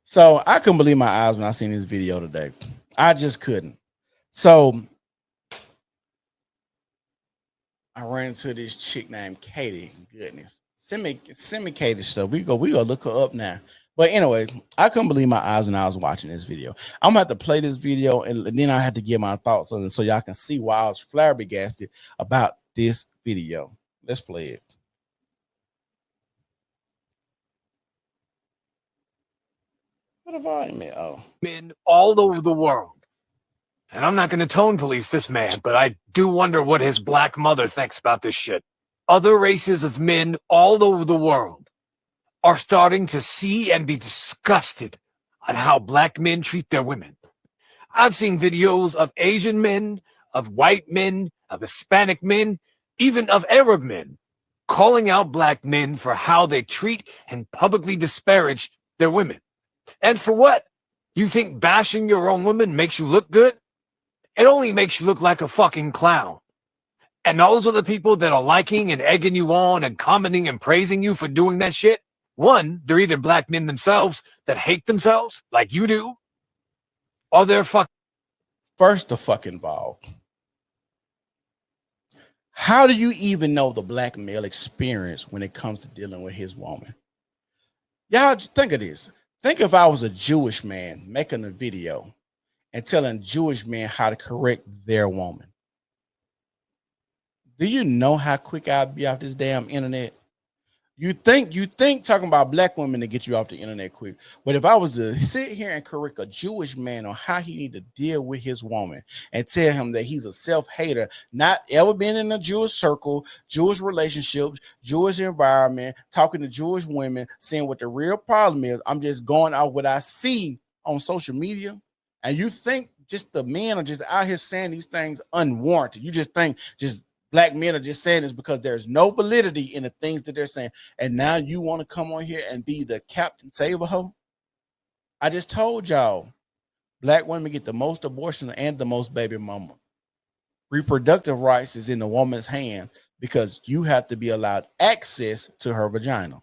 So I couldn't believe my eyes when I seen this video today. I just couldn't. So I ran into this chick named Katie. Goodness. Send me Katie stuff. We go look her up now. But anyway, I couldn't believe my eyes when I was watching this video. I'm gonna have to play this video and then I had to give my thoughts on it so y'all can see why I was flabbergasted about this video. Let's play it. What have I made? Oh. Men all over the world. And I'm not going to tone police this man, but I do wonder what his black mother thinks about this shit. Other races of men all over the world are starting to see and be disgusted at how black men treat their women. I've seen videos of Asian men, of white men, of Hispanic men, even of Arab men, calling out black men for how they treat and publicly disparage their women. And for what? You think bashing your own woman makes you look good? It only makes you look like a fucking clown. And those are the people that are liking and egging you on and commenting and praising you for doing that shit. One, they're either black men themselves that hate themselves like you do, or they're First of fucking all, how do you even know the black male experience when it comes to dealing with his woman? Y'all just think of this. Think if I was a Jewish man making a video and telling Jewish men how to correct their woman. Do you know how quick I'd be off this damn internet? You think talking about black women to get you off the internet quick. But if I was to sit here and correct a Jewish man on how he need to deal with his woman and tell him that he's a self-hater, not ever been in a Jewish circle, Jewish relationships, Jewish environment, talking to Jewish women, seeing what the real problem is, I'm just going off what I see on social media. And you think just the men are just out here saying these things unwarranted. You just think just black men are just saying this because there's no validity in the things that they're saying. And now you want to come on here and be the Captain Save-A-Ho? I just told y'all, black women get the most abortion and the most baby mama. Reproductive rights is in the woman's hands because you have to be allowed access to her vagina.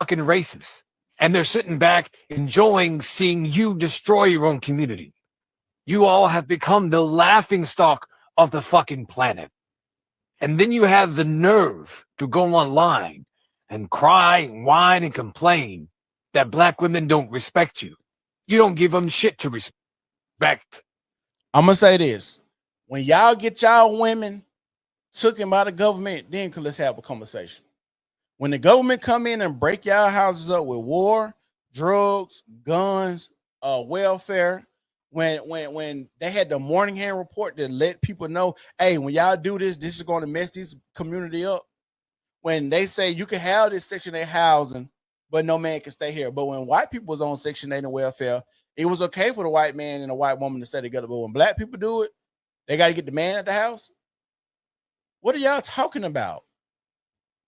fucking racist. And they're sitting back enjoying seeing you destroy your own community. You all have become the laughingstock of the fucking planet. And then you have the nerve to go online and cry and whine and complain that black women don't respect you. You don't give them shit to respect. I'm going to say this. When y'all get y'all women taken by the government, then let's have a conversation. When the government come in and break y'all houses up with war, drugs, guns, welfare, when they had the Moynihan report that let people know, hey, when y'all do this, this is going to mess this community up. When they say you can have this Section 8 housing, but no man can stay here. But when white people was on Section 8 and welfare, it was okay for the white man and the white woman to stay together. But when black people do it, they got to get the man at the house. What are y'all talking about?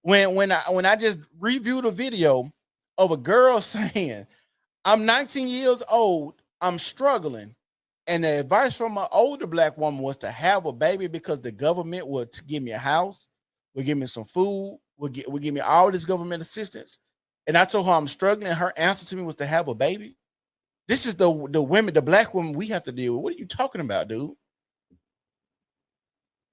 When I just reviewed a video of a girl saying, I'm 19 years old, I'm struggling. And the advice from an older black woman was to have a baby because the government would give me a house, would give me some food, would give me all this government assistance. And I told her I'm struggling. Her answer to me was to have a baby. This is the women, the black women we have to deal with. What are you talking about, dude?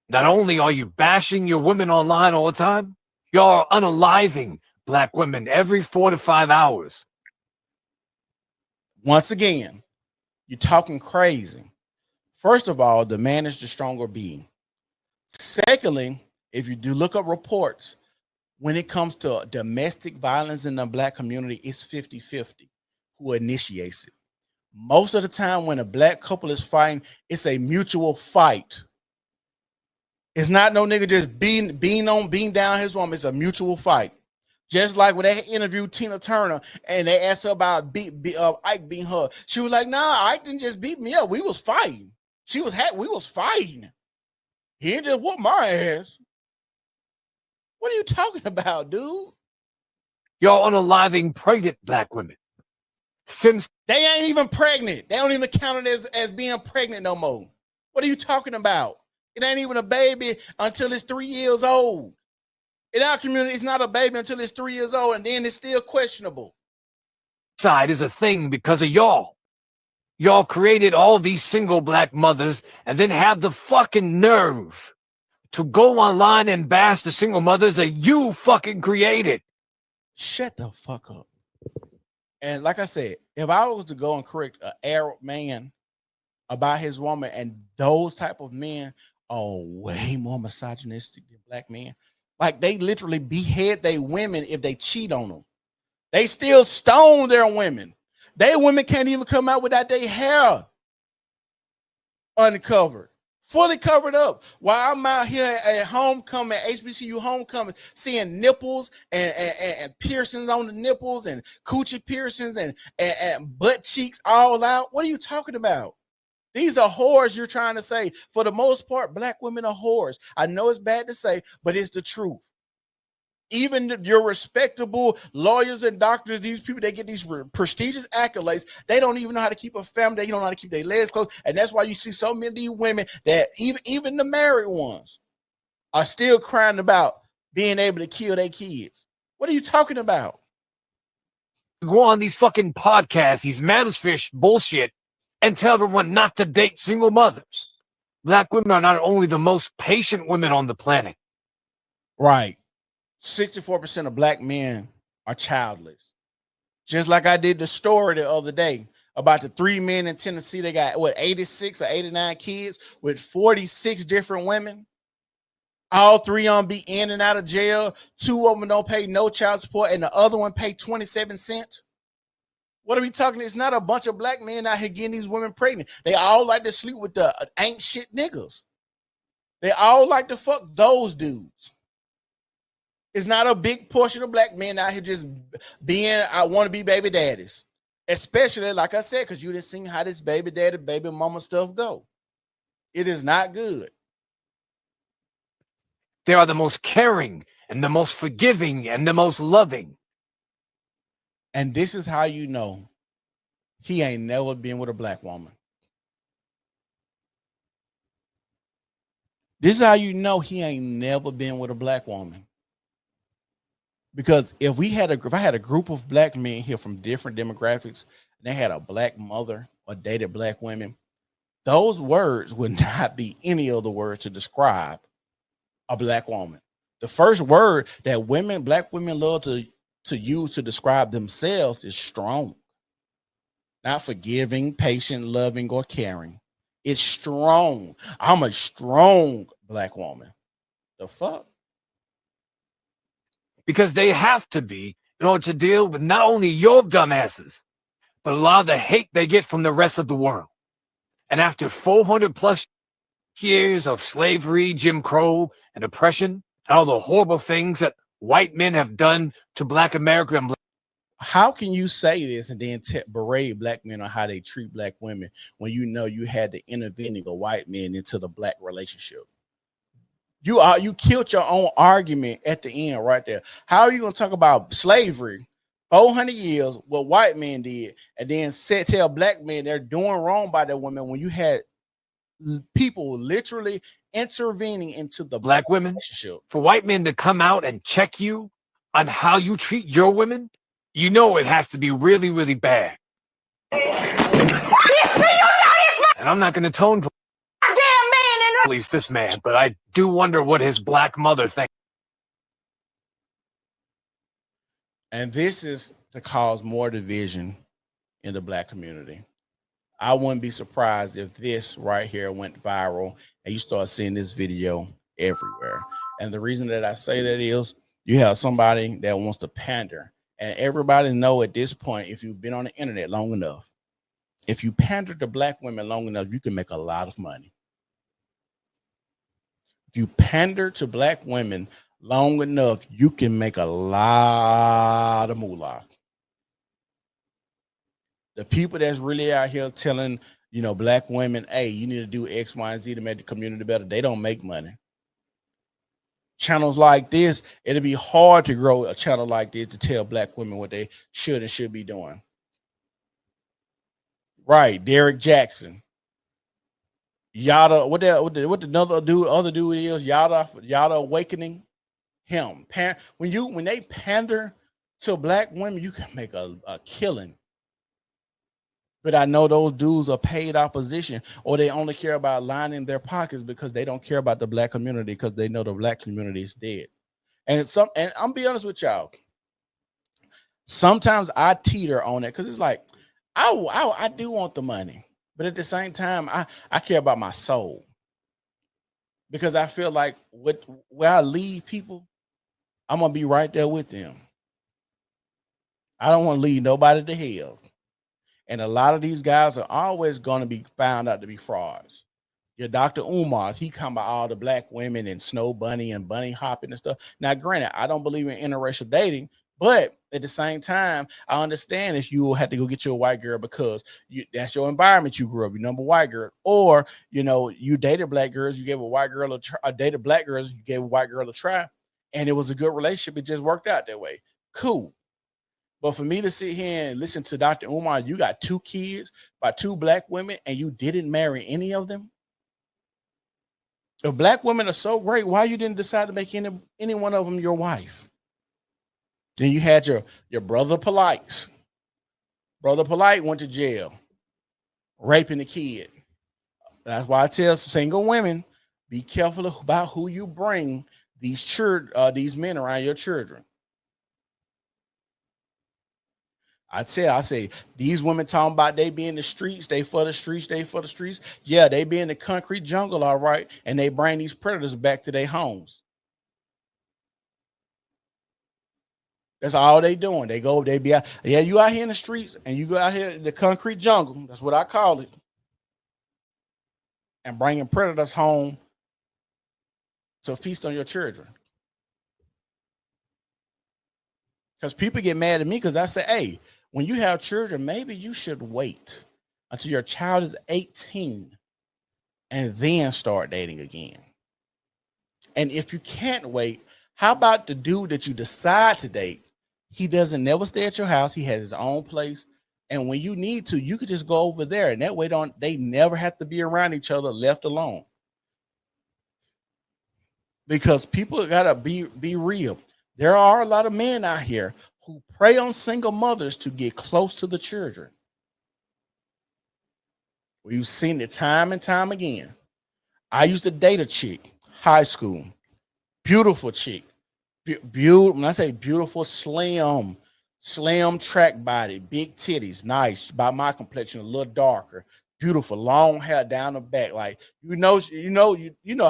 Not only are you bashing your women online all the time, you're unaliving black women every 4 to 5 hours. Once again, you're talking crazy. First of all, the man is the stronger being. Secondly, if you do look up reports, when it comes to domestic violence in the black community, it's 50-50 who initiates it. Most of the time when a black couple is fighting, it's a mutual fight. It's not no nigga just beating down his woman. It's a mutual fight. Just like when they interviewed Tina Turner and they asked her about Ike beating her, she was like, "Nah, Ike didn't just beat me up. We was fighting. We was fighting. He didn't just whoop my ass." What are you talking about, dude? You're unaliving pregnant black women. They ain't even pregnant. They don't even count it as being pregnant no more. What are you talking about? It ain't even a baby until it's 3 years old. In our community, it's not a baby until it's 3 years old, and then it's still questionable. side is a thing because of y'all. Y'all created all these single black mothers and then have the fucking nerve to go online and bash the single mothers that you fucking created. Shut the fuck up. And like I said, if I was to go and correct an Arab man about his woman, and those type of men are way more misogynistic than black men. Like they literally behead their women if they cheat on them. They still stone their women. They women can't even come out without their hair uncovered, fully covered up. While I'm out here at homecoming, HBCU homecoming, seeing nipples and piercings on the nipples and coochie piercings and butt cheeks all out. What are you talking about? These are whores you're trying to say. For the most part, black women are whores. I know it's bad to say, but it's the truth. Even your respectable lawyers and doctors, these people, they get these prestigious accolades. They don't even know how to keep a family. They don't know how to keep their legs closed. And that's why you see so many of these women that even the married ones are still crying about being able to kill their kids. What are you talking about? Go on these fucking podcasts, these manosphere bullshit, and tell everyone not to date single mothers. Black women are not only the most patient women on the planet. Right. 64% of black men are childless. Just like I did the story the other day about the 3 men in Tennessee. They got 86 or 89 kids with 46 different women. All 3 of them be in and out of jail. 2 of them don't pay no child support, and the other one pay 27 cents. What are we talking? It's not a bunch of black men out here getting these women pregnant. They all like to sleep with the ain't shit niggas. They all like to fuck those dudes. It's not a big portion of black men out here just being, I want to be baby daddies. Especially, like I said, because you didn't see how this baby daddy, baby mama stuff go. It is not good. They are the most caring and the most forgiving and the most loving. And this is how you know he ain't never been with a black woman. This is how you know he ain't never been with a black woman. Because if I had a group of black men here from different demographics, and they had a black mother or dated black women, those words would not be any other words to describe a black woman. The first word that black women love to use to describe themselves is strong. Not forgiving, patient, loving, or caring. It's strong. I'm a strong black woman. The fuck? Because they have to be in order to deal with not only your dumbasses, but a lot of the hate they get from the rest of the world. And after 400 plus years of slavery, Jim Crow, and oppression, and all the horrible things that white men have done to black America and how can you say this and then berate black men on how they treat black women when you know you had to intervening a white man into the black relationship? You killed your own argument at the end right there. How are you going to talk about slavery, 400 years, what white men did, and then tell black men they're doing wrong by their women when you had people literally intervening into the black women relationship? For white men to come out and check you on how you treat your women, you know it has to be really, really bad. And I'm not going to tone police this man, but I do wonder what his black mother thinks. And this is to cause more division in the black community. I wouldn't be surprised if this right here went viral and you start seeing this video everywhere. And the reason that I say that is you have somebody that wants to pander. And everybody know at this point, if you've been on the internet long enough, if you pander to black women long enough, you can make a lot of money. If you pander to black women long enough, you can make a lot of moolah. The people that's really out here telling, black women, hey, you need to do X, Y, and Z to make the community better, they don't make money. Channels like this, it'll be hard to grow a channel like this to tell black women what they should and should be doing. Right, Derek Jackson. Yada, what the other dude is, Yada Awakening, him. When they pander to black women, you can make a killing But I know those dudes are paid opposition, or they only care about lining their pockets because they don't care about the black community because they know the black community is dead. And I'm be honest with y'all. Sometimes I teeter on it because it's like I do want the money, but at the same time, I care about my soul because I feel like where I lead people, I'm gonna be right there with them. I don't want to lead nobody to hell. And a lot of these guys are always going to be found out to be frauds. Your Dr. Umar, he come by all the black women and Snow Bunny and bunny hopping and stuff. Now, granted, I don't believe in interracial dating, but at the same time, I understand if you had to go get you a white girl because that's your environment you grew up, your number white girl, or you dated black girls, you gave a white girl dated black girls, you gave a white girl a try, and it was a good relationship. It just worked out that way. Cool. But for me to sit here and listen to Dr. Umar, you got 2 kids by 2 black women and you didn't marry any of them. If black women are so great, why you didn't decide to make any one of them your wife? Then you had your brother Polites. Brother Polite went to jail, raping the kid. That's why I tell single women, be careful about who you bring these men around your children. I say these women talking about they be in the streets, they for the streets. Yeah, they be in the concrete jungle, all right, and they bring these predators back to their homes. That's all they doing. They be out. Yeah, you out here in the streets, and you go out here in the concrete jungle. That's what I call it, and bringing predators home to feast on your children. Because people get mad at me because I say, hey, when you have children, maybe you should wait until your child is 18 and then start dating again. And if you can't wait, how about the dude that you decide to date? He doesn't never stay at your house. He has his own place. And when you need to, you could just go over there. And that way they never have to be around each other, left alone. Because people gotta be real. There are a lot of men out here who prey on single mothers to get close to the children. We've seen it time and time again. I used to date a chick, high school, beautiful chick. Beautiful. When I say beautiful, slim track body, big titties, nice, by my complexion, a little darker, beautiful, long hair down the back. Like you know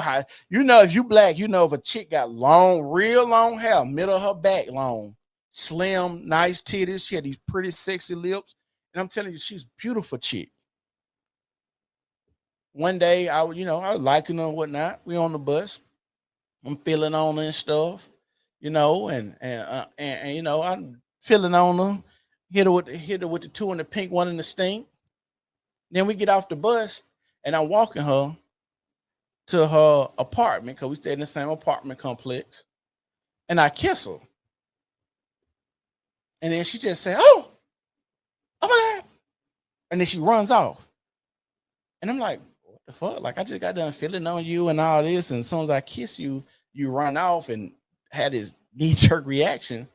how if you black, if a chick got real long hair, middle of her back long, slim, nice titties. She had these pretty sexy lips. And I'm telling you, she's beautiful chick. One day I was liking her and whatnot. We on the bus. I'm feeling on her and stuff, and I'm feeling on her. Hit her with the 2 in the pink, 1 in the stink. Then we get off the bus and I'm walking her to her apartment because we stayed in the same apartment complex. And I kiss her. And then she just said, oh my God. And then she runs off. And I'm like, what the fuck? Like, I just got done feeling on you and all this. And as soon as I kiss you, you run off and had this knee-jerk reaction.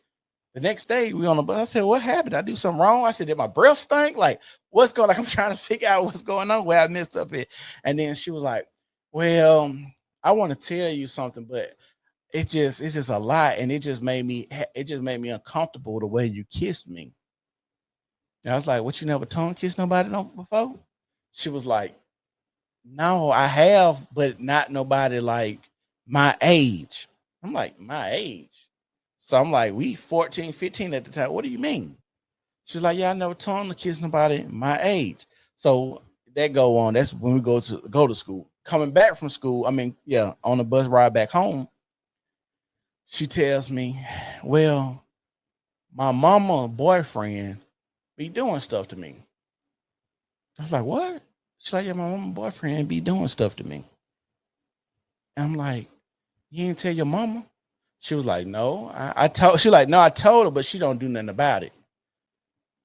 The next day, we on the bus. I said, what happened? Did I do something wrong? I said, did my breath stink? Like, what's going on? Like, I'm trying to figure out what's going on, where I messed up it. And then she was like, well, I want to tell you something, but it's just a lot. And it just made me uncomfortable the way you kissed me. And I was like, what, you never tongue kissed nobody before? She was like, no, I have, but not nobody like my age. I'm like, my age? So I'm like, we 14, 15 at the time. What do you mean? She's like, yeah, I never tongue to kiss nobody my age. So that go on. That's when we go to school. Coming back from school, on the bus ride back home, she tells me, well, my mama boyfriend be doing stuff to me. I was like, what? She's like, yeah, my mama boyfriend be doing stuff to me. And I'm like, you didn't tell your mama? She was like, no, I told her, but she don't do nothing about it.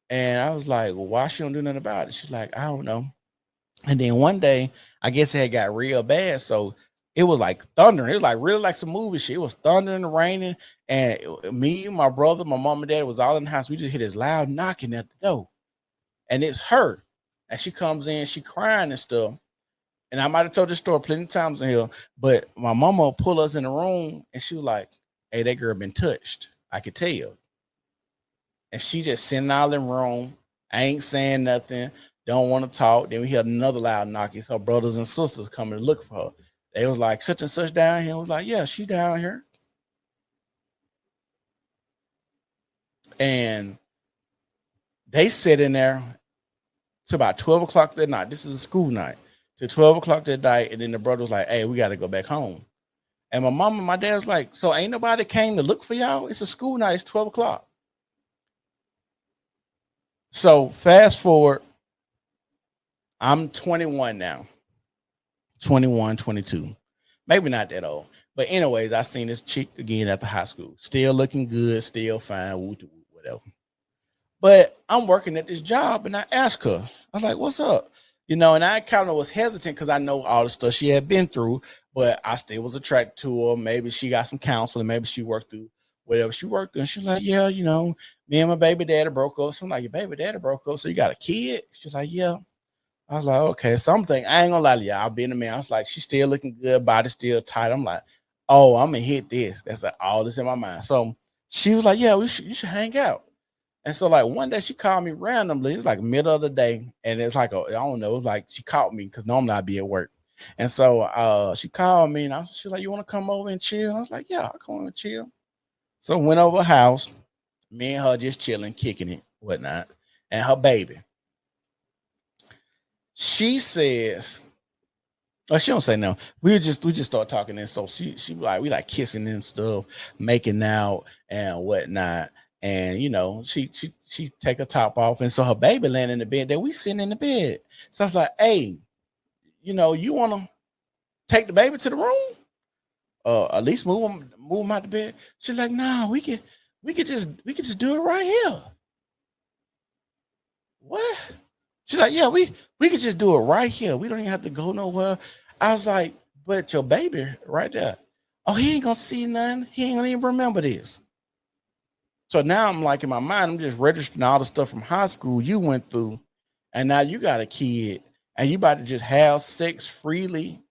And I was like, well, why she don't do nothing about it? She's like, I don't know. And then one day, I guess it had got real bad. So it was like thundering. It was like really like some movie shit. It was thundering and raining. And me, my brother, my mom and dad was all in the house. We just hear this loud knocking at the door. And it's her. and she comes in, she crying and stuff. And I might have told this story plenty of times in here, but my mama pull us in the room and she was like, "Hey, that girl been touched. I could tell." And she just sitting all in the room. I ain't saying nothing. Don't want to talk. Then we heard another loud knock. It's her brothers and sisters coming to look for her. They was like, such and such down here. I was like, yeah, she down here. And they sit in there to about 12 o'clock that night. This is a school night. To 12 o'clock that night. And then the brother was like, hey, we got to go back home. And my mom and my dad was like, so ain't nobody came to look for y'all? It's a school night. It's 12 o'clock. So fast forward. I'm 21 now. 21, 22. Maybe not that old. But anyways, I seen this chick again at the high school. Still looking good, still fine, whatever. But I'm working at this job and I asked her, I was like, what's up? You know, and I kind of was hesitant because I know all the stuff she had been through, but I still was attracted to her. Maybe she got some counseling, maybe she worked through whatever she worked through. And she's like, yeah, you know, me and my baby daddy broke up. So I'm like, your baby daddy broke up, so you got a kid? She's like, yeah. I was like, okay, something. I ain't gonna lie to y'all. I'll be in the man. I was like, she's still looking good, body still tight. I'm like, oh, I'm gonna hit this. That's like all this in my mind. So she was like, yeah, you should hang out. And so like one day she called me randomly. It was like middle of the day, and it's like I don't know. It was like she called me because normally I'd be at work. And so she called me, and she was like, you want to come over and chill? And I was like, yeah, I'll come over and chill. So went over her house. Me and her just chilling, kicking it, whatnot, and her baby. She says, oh, she don't say no. We just start talking, and so she like we like kissing and stuff, making out and whatnot. And you know, she take her top off, and so her baby laying in the bed. That we sitting in the bed. So I was like, hey, you know, you want to take the baby to the room? At least move him out the bed. She's like, nah, we could just do it right here. What? She's like, yeah, we could just do it right here. We don't even have to go nowhere. I was like, but your baby right there. Oh, he ain't gonna see nothing. He ain't gonna even remember this. So now I'm like in my mind, I'm just registering all the stuff from high school you went through, and now you got a kid, and you about to just have sex freely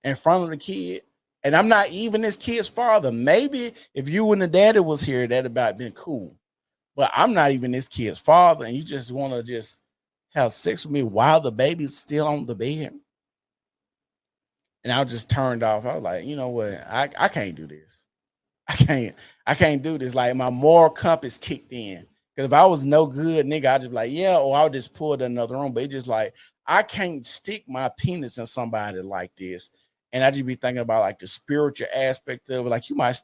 in front of the kid. And I'm not even this kid's father. Maybe if you and the daddy was here, that'd about been cool. But I'm not even this kid's father, and you just want to just have sex with me while the baby's still on the bed. And I was just turned off. I was like, you know what? I can't do this. I can't do this. Like my moral compass kicked in. Because if I was no good, nigga, I'd just be like, yeah, or I'll just pull it in another room. But it's just like I can't stick my penis in somebody like this. And I just be thinking about like the spiritual aspect of it. Like you might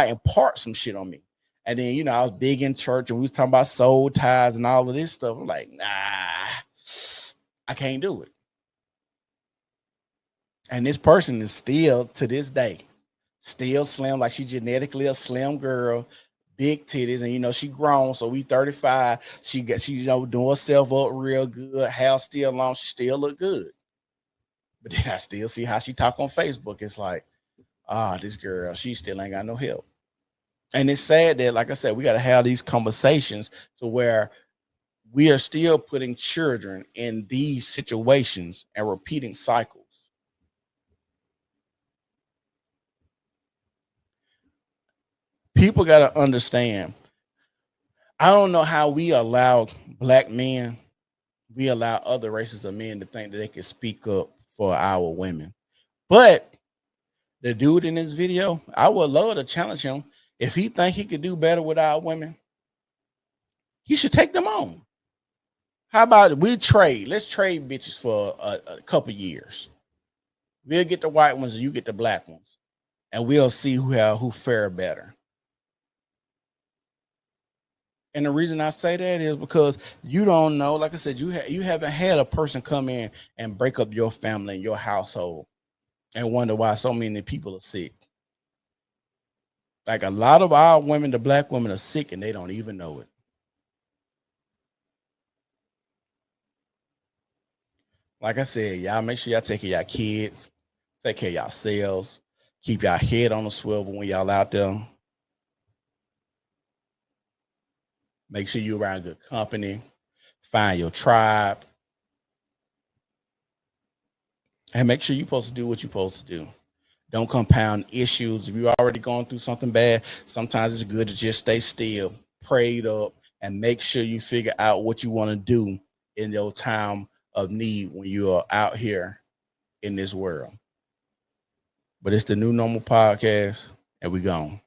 impart some shit on me. And then, you know, I was big in church and we was talking about soul ties and all of this stuff. I'm like, nah, I can't do it. And this person is still to this day, still slim, like she genetically a slim girl, big titties, and you know, she grown, so we 35. She you know, doing herself up real good, hair still long, she still look good. But then I still see how she talk on Facebook. It's like, this girl, she still ain't got no help. And it's sad that, like I said, we got to have these conversations to where we are still putting children in these situations and repeating cycles. People got to understand. I don't know how we allow black men, we allow other races of men to think that they can speak up for our women. But the dude in this video, I would love to challenge him. If he think he could do better with our women, he should take them on. How about we trade? Let's trade bitches for a couple years. We'll get the white ones and you get the black ones, and we'll see who fare better. And the reason I say that is because you don't know, like I said, you haven't had a person come in and break up your family and your household and wonder why so many people are sick. Like a lot of our women, the black women, are sick and they don't even know it. Like I said, y'all make sure y'all take care of y'all kids, take care of yourselves, keep y'all head on the swivel when y'all out there. Make sure you're around good company, find your tribe, And make sure you're supposed to do what you're supposed to do. Don't compound issues. If you're already going through something bad, sometimes it's good to just stay still, prayed up, and make sure you figure out what you want to do in your time of need when you are out here in this world. But it's the New Normal Podcast, and we gone.